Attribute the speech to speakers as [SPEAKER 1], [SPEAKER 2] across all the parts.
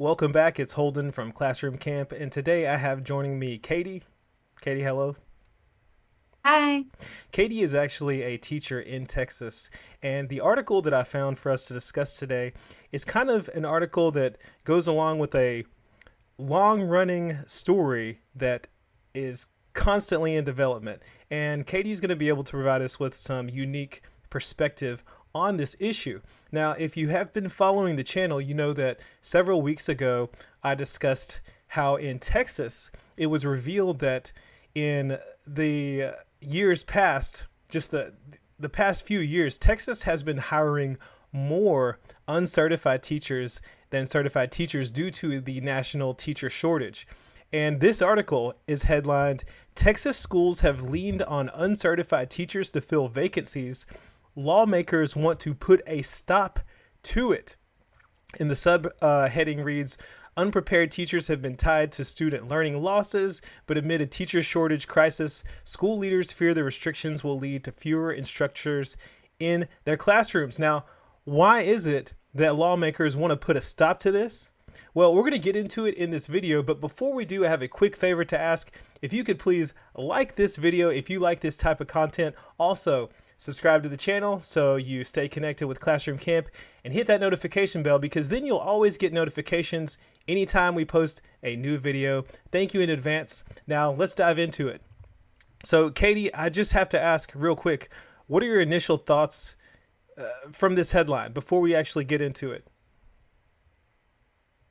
[SPEAKER 1] Welcome back. It's Holden from Classroom Camp, and today I have joining me Katie. Katie, hello.
[SPEAKER 2] Hi.
[SPEAKER 1] Katie is actually a teacher in Texas, and the article that I found for us to discuss today is kind of an article that goes along with a long running story that is constantly in development. And Katie's going to be able to provide us with some unique perspective on this issue. Now, if you have been following the channel, you know that several weeks ago I discussed how in Texas it was revealed that in the years past, just the past few years, Texas has been hiring more uncertified teachers than certified teachers due to the national teacher shortage. And this article is headlined Texas schools have leaned on uncertified teachers to fill vacancies. Lawmakers want to put a stop to it. And the subheading reads Unprepared teachers have been tied to student learning losses, but amid a teacher shortage crisis, school leaders fear the restrictions will lead to fewer instructors in their classrooms. Now, why is it that lawmakers want to put a stop to this? Well, we're going to get into it in this video, but before we do, I have a quick favor to ask. If you could please like this video if you like this type of content. Also, subscribe to the channel so you stay connected with Classroom Camp, and hit that notification bell because then you'll always get notifications anytime we post a new video. Thank you in advance. Now, let's dive into it. So, Katie, I just have to ask real quick, what are your initial thoughts from this headline before we actually get into it?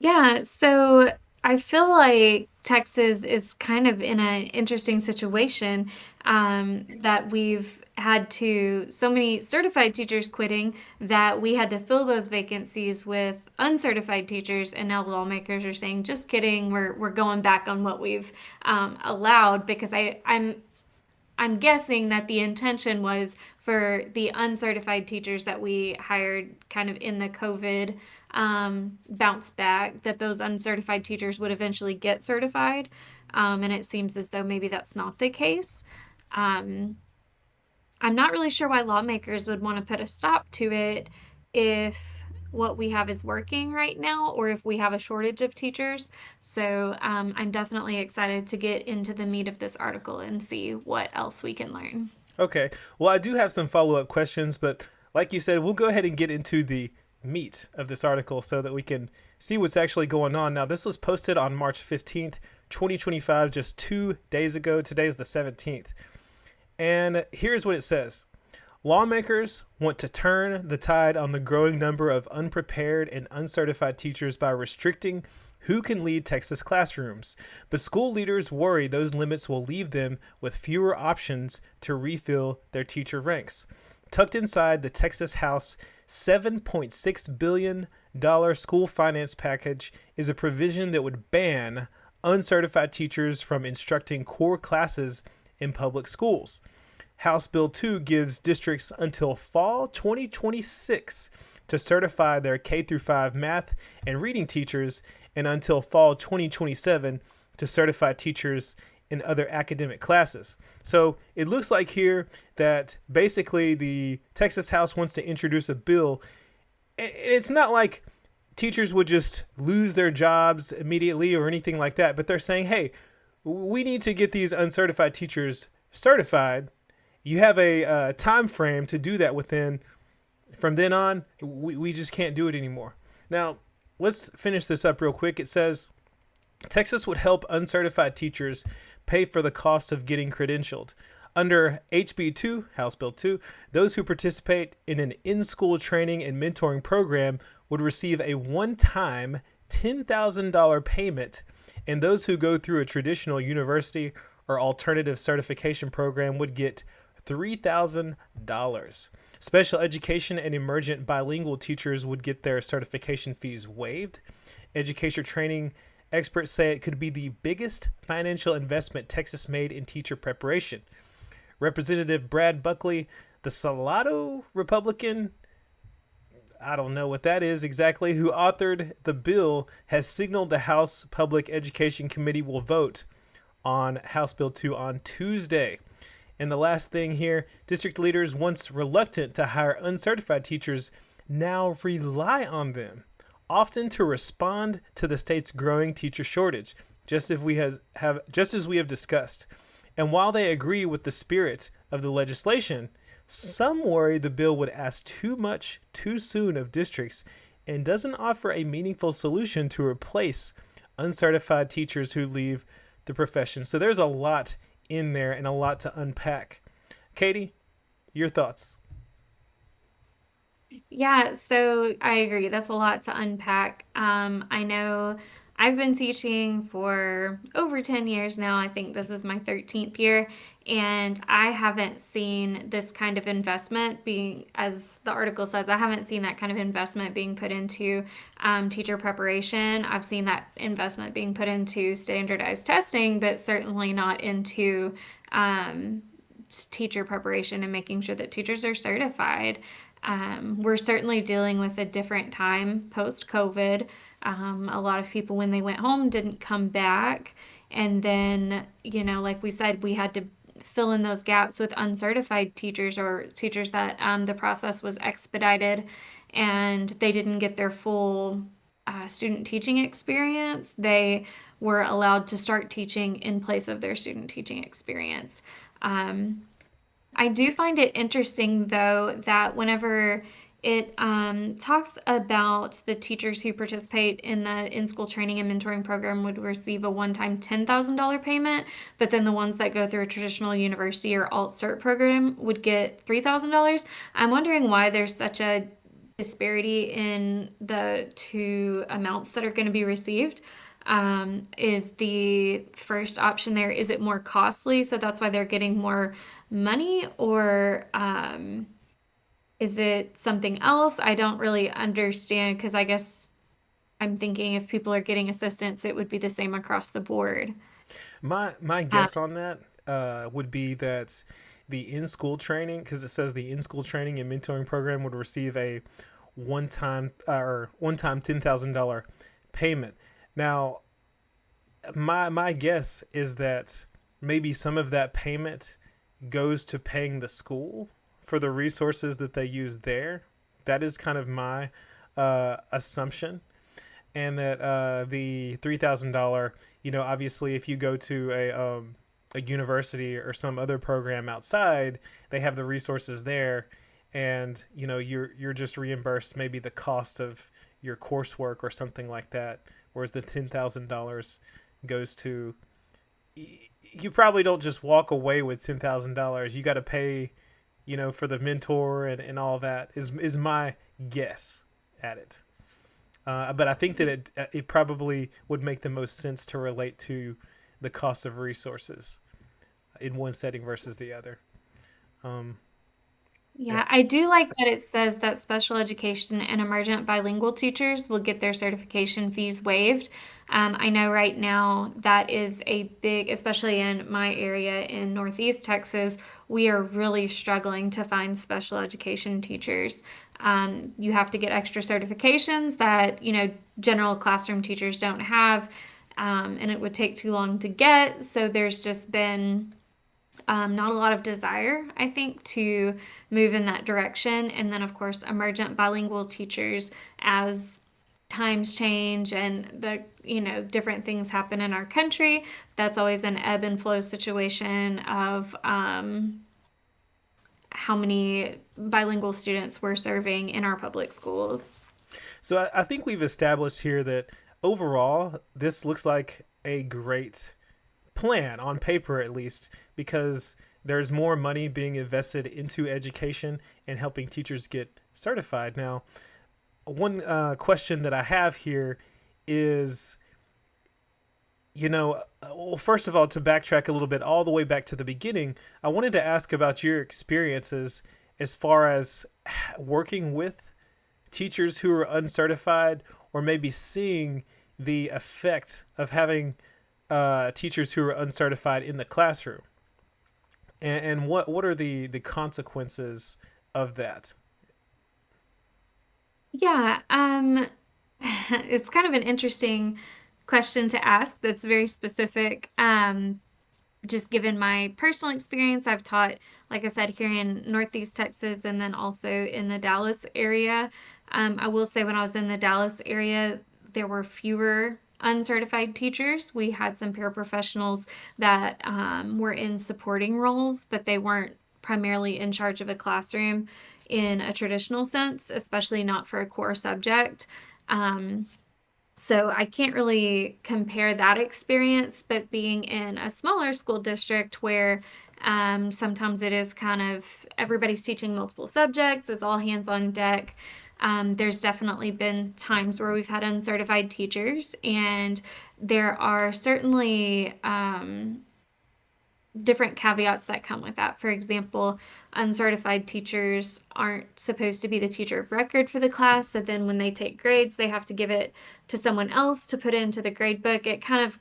[SPEAKER 2] Yeah, so I feel like Texas is kind of in an interesting situation that we've had so many certified teachers quitting that we had to fill those vacancies with uncertified teachers, and now lawmakers are saying, just kidding, we're going back on what we've allowed because I'm guessing that the intention was for the uncertified teachers that we hired kind of in the COVID bounce back, that those uncertified teachers would eventually get certified. And it seems as though maybe that's not the case. Um, I'm not really sure why lawmakers would want to put a stop to it if what we have is working right now or if we have a shortage of teachers. So I'm definitely excited to get into the meat of this article and see what else we can learn.
[SPEAKER 1] Okay. Well, I do have some follow up questions, but like you said, we'll go ahead and get into the meat of this article so that we can see what's actually going on. Now, this was posted on March 15th, 2025, just 2 days ago. Today's the 17th. And here's what it says Lawmakers want to turn the tide on the growing number of unprepared and uncertified teachers by restricting who can lead Texas classrooms. But school leaders worry those limits will leave them with fewer options to refill their teacher ranks. Tucked inside the Texas House $7.6 billion school finance package is a provision that would ban uncertified teachers from instructing core classes in public schools. House Bill 2 gives districts until fall 2026 to certify their K through 5 math and reading teachers, and until fall 2027 to certify teachers in other academic classes. So it looks like here that basically the Texas House wants to introduce a bill. It's not like teachers would just lose their jobs immediately or anything like that, but they're saying, hey, we need to get these uncertified teachers certified. You have a time frame to do that within. From then on, we just can't do it anymore. Now, let's finish this up real quick. It says Texas would help uncertified teachers pay for the cost of getting credentialed. Under HB 2, House Bill 2, those who participate in an in school training and mentoring program would receive a one time $10,000 payment, and those who go through a traditional university or alternative certification program would get $3,000. Special education and emergent bilingual teachers would get their certification fees waived. Education training experts say it could be the biggest financial investment Texas made in teacher preparation. Representative Brad Buckley, the Salado Republican, I don't know what that is exactly, who authored the bill, has signaled the House Public Education Committee will vote on House Bill 2 on Tuesday. And the last thing here, district leaders, once reluctant to hire uncertified teachers, now rely on them. often to respond to the state's growing teacher shortage, just as we have discussed. And while they agree with the spirit of the legislation, some worry the bill would ask too much too soon of districts and doesn't offer a meaningful solution to replace uncertified teachers who leave the profession. So there's a lot in there and a lot to unpack. Katie, your thoughts?
[SPEAKER 2] Yeah, so I agree. That's a lot to unpack. I know I've been teaching for over 10 years now. I think this is my 13th year, and I haven't seen this kind of investment being, as the article says, I haven't seen that kind of investment being put into teacher preparation. I've seen that investment being put into standardized testing, but certainly not into um, teacher preparation and making sure that teachers are certified. We're certainly dealing with a different time post COVID. A lot of people, when they went home, didn't come back. And then, like we said, we had to fill in those gaps with uncertified teachers or teachers that the process was expedited and they didn't get their full student teaching experience. They were allowed to start teaching in place of their student teaching experience. Um, I do find it interesting, though, that whenever it talks about the teachers who participate in the in-school training and mentoring program would receive a one-time $10,000 payment, but then the ones that go through a traditional university or alt-cert program would get $3,000. I'm wondering why there's such a disparity in the two amounts that are going to be received. Is the first option there, is it more costly? So that's why they're getting more money, or is it something else? I don't really understand because I guess I'm thinking if people are getting assistance, it would be the same across the board.
[SPEAKER 1] My
[SPEAKER 2] Uh,
[SPEAKER 1] guess on that would be that the in school training, because it says the in school training and mentoring program would receive a one time $10,000 payment. Now, my guess is that maybe some of that payment goes to paying the school for the resources that they use there. That is kind of my assumption, and that the $3,000, obviously, if you go to a university or some other program outside, they have the resources there, and you're just reimbursed maybe the cost of your coursework or something like that. Whereas the $10,000 goes to, you probably don't just walk away with $10,000. You got to pay, for the mentor and all that. Is my guess at it. But I think that it probably would make the most sense to relate to the cost of resources in one setting versus the other. Um, yeah.
[SPEAKER 2] Yeah, I do like that it says that special education and emergent bilingual teachers will get their certification fees waived. I know right now that is a big, especially in my area in Northeast Texas, we are really struggling to find special education teachers. You have to get extra certifications that, general classroom teachers don't have, and it would take too long to get. So there's just been not a lot of desire, I think, to move in that direction. And then, of course, emergent bilingual teachers, as times change and different things happen in our country, that's always an ebb and flow situation of how many bilingual students we're serving in our public schools.
[SPEAKER 1] So I think we've established here that overall, this looks like a great plan on paper, at least, because there's more money being invested into education and helping teachers get certified. Now, one question that I have here is, well, first of all, to backtrack a little bit, all the way back to the beginning, I wanted to ask about your experiences as far as working with teachers who are uncertified, or maybe seeing the effect of having teachers who are uncertified in the classroom, and what are the consequences of that?
[SPEAKER 2] Yeah, it's kind of an interesting question to ask that's very specific. Just given my personal experience, I've taught, like I said, here in Northeast Texas and then also in the Dallas area. I will say when I was in the Dallas area, there were fewer uncertified teachers. We had some paraprofessionals that were in supporting roles, but they weren't primarily in charge of a classroom in a traditional sense, especially not for a core subject. Um, so I can't really compare that experience, but being in a smaller school district where sometimes it is kind of everybody's teaching multiple subjects, it's all hands on deck. There's definitely been times where we've had uncertified teachers, and there are certainly different caveats that come with that. For example, uncertified teachers aren't supposed to be the teacher of record for the class. So then when they take grades, they have to give it to someone else to put into the grade book. It kind of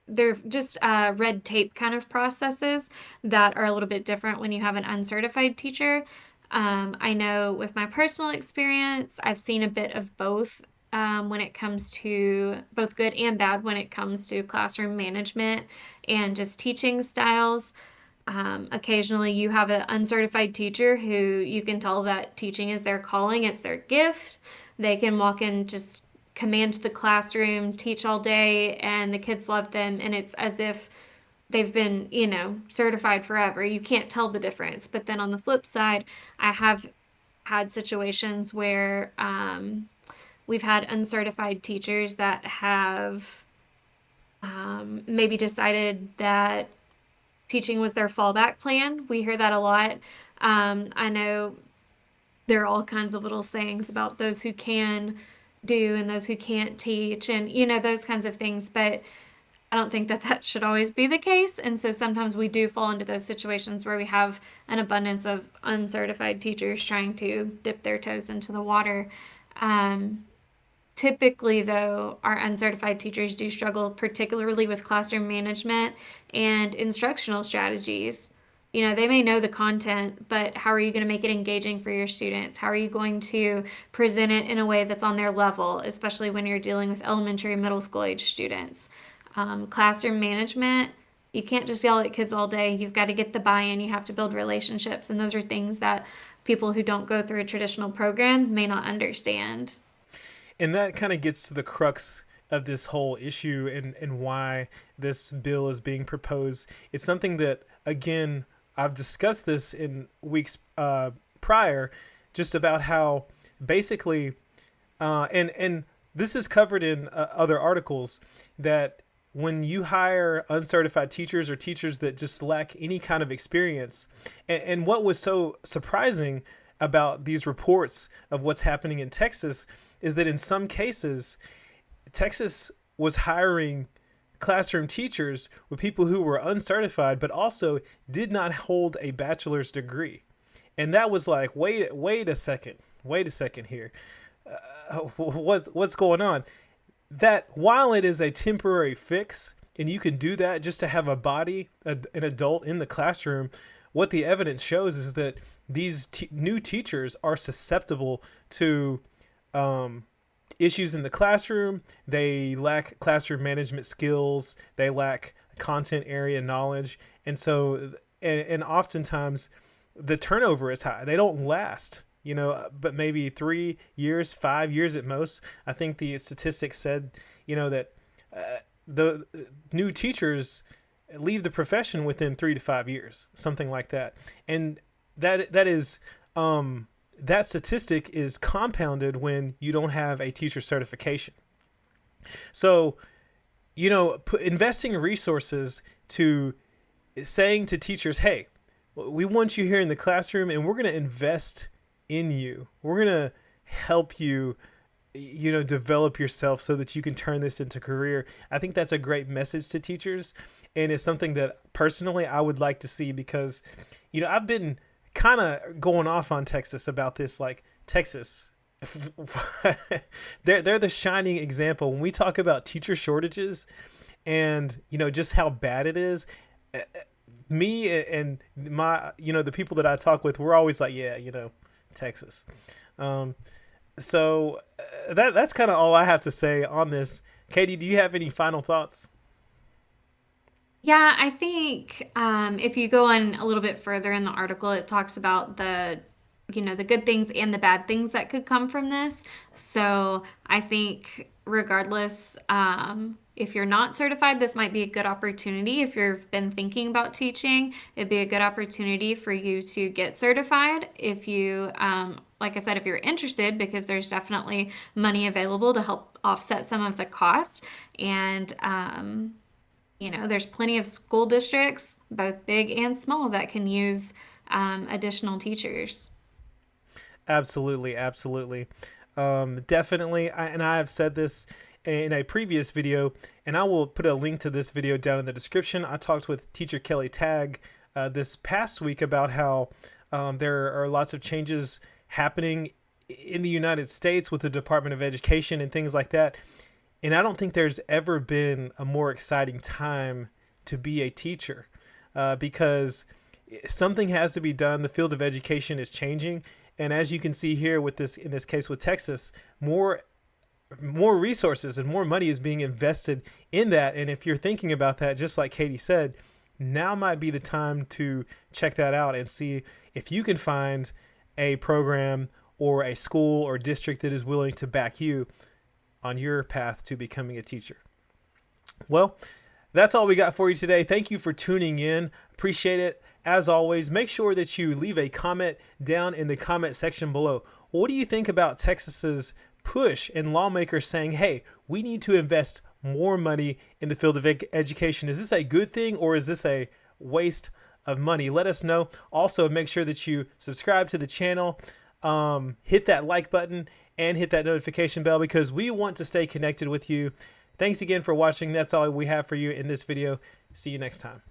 [SPEAKER 2] they're just red tape kind of processes that are a little bit different when you have an uncertified teacher. I know with my personal experience, I've seen a bit of both when it comes to both good and bad when it comes to classroom management and just teaching styles. Occasionally, you have an uncertified teacher who you can tell that teaching is their calling, it's their gift. They can walk in, just command the classroom, teach all day, and the kids love them, and it's as if they've been, certified forever. You can't tell the difference. But then on the flip side, I have had situations where we've had uncertified teachers that have maybe decided that teaching was their fallback plan. We hear that a lot. I know there are all kinds of little sayings about those who can do and those who can't teach, and those kinds of things. But I don't think that that should always be the case. And so sometimes we do fall into those situations where we have an abundance of uncertified teachers trying to dip their toes into the water. Um, Typically, though, our uncertified teachers do struggle, particularly with classroom management and instructional strategies. They may know the content, but how are you going to make it engaging for your students? How are you going to present it in a way that's on their level, especially when you're dealing with elementary, middle school age students? Classroom management, you can't just yell at kids all day. You've got to get the buy in, you have to build relationships, and those are things that people who don't go through a traditional program may not understand.
[SPEAKER 1] And that kind of gets to the crux of this whole issue and why this bill is being proposed. It's something that, again, I've discussed this in weeks prior, just about how basically, and this is covered in other articles, that when you hire uncertified teachers or teachers that just lack any kind of experience, and what was so surprising about these reports of what's happening in Texas is that in some cases, Texas was hiring classroom teachers with people who were uncertified, but also did not hold a bachelor's degree. And that was like, wait a second here. What's going on? That while it is a temporary fix, and you can do that just to have a body, an adult in the classroom, what the evidence shows is that these new teachers are susceptible to issues in the classroom. They lack classroom management skills. They lack content area knowledge. And so, and oftentimes the turnover is high. They don't last, but maybe 3 years, 5 years at most. I think the statistics said, that the new teachers leave the profession within 3 to 5 years, something like that. And that is, that statistic is compounded when you don't have a teacher certification. So, investing resources to saying to teachers, hey, we want you here in the classroom and we're going to invest in you. We're going to help you, develop yourself so that you can turn this into a career. I think that's a great message to teachers. And it's something that personally I would like to see because, I've been kind of going off on Texas about this, like Texas. they're the shining example when we talk about teacher shortages and just how bad it is. Me and my the people that I talk with, we're always like, yeah, Texas. So that's kind of all I have to say on this. Katie, do you have any final thoughts?
[SPEAKER 2] Yeah, I think if you go on a little bit further in the article, it talks about the the good things and the bad things that could come from this. So I think regardless, if you're not certified, this might be a good opportunity. If you've been thinking about teaching, it'd be a good opportunity for you to get certified. If you, like I said, if you're interested, because there's definitely money available to help offset some of the cost. And, there's plenty of school districts, both big and small, that can use additional teachers.
[SPEAKER 1] Absolutely, absolutely. Definitely. And I have said this in a previous video, and I will put a link to this video down in the description. I talked with teacher Kelly Tagg this past week about how there are lots of changes happening in the United States with the Department of Education and things like that. And I don't think there's ever been a more exciting time to be a teacher because something has to be done. The field of education is changing. And as you can see here with this, in this case with Texas, more resources and more money is being invested in that. And if you're thinking about that, just like Katie said, now might be the time to check that out and see if you can find a program or a school or district that is willing to back you on your path to becoming a teacher. Well, that's all we got for you today. Thank you for tuning in. Appreciate it. As always, make sure that you leave a comment down in the comment section below. What do you think about Texas's push and lawmakers saying, hey, we need to invest more money in the field of education? Is this a good thing or is this a waste of money? Let us know. Also, make sure that you subscribe to the channel, hit that like button, and hit that notification bell because we want to stay connected with you. Thanks again for watching. That's all we have for you in this video. See you next time.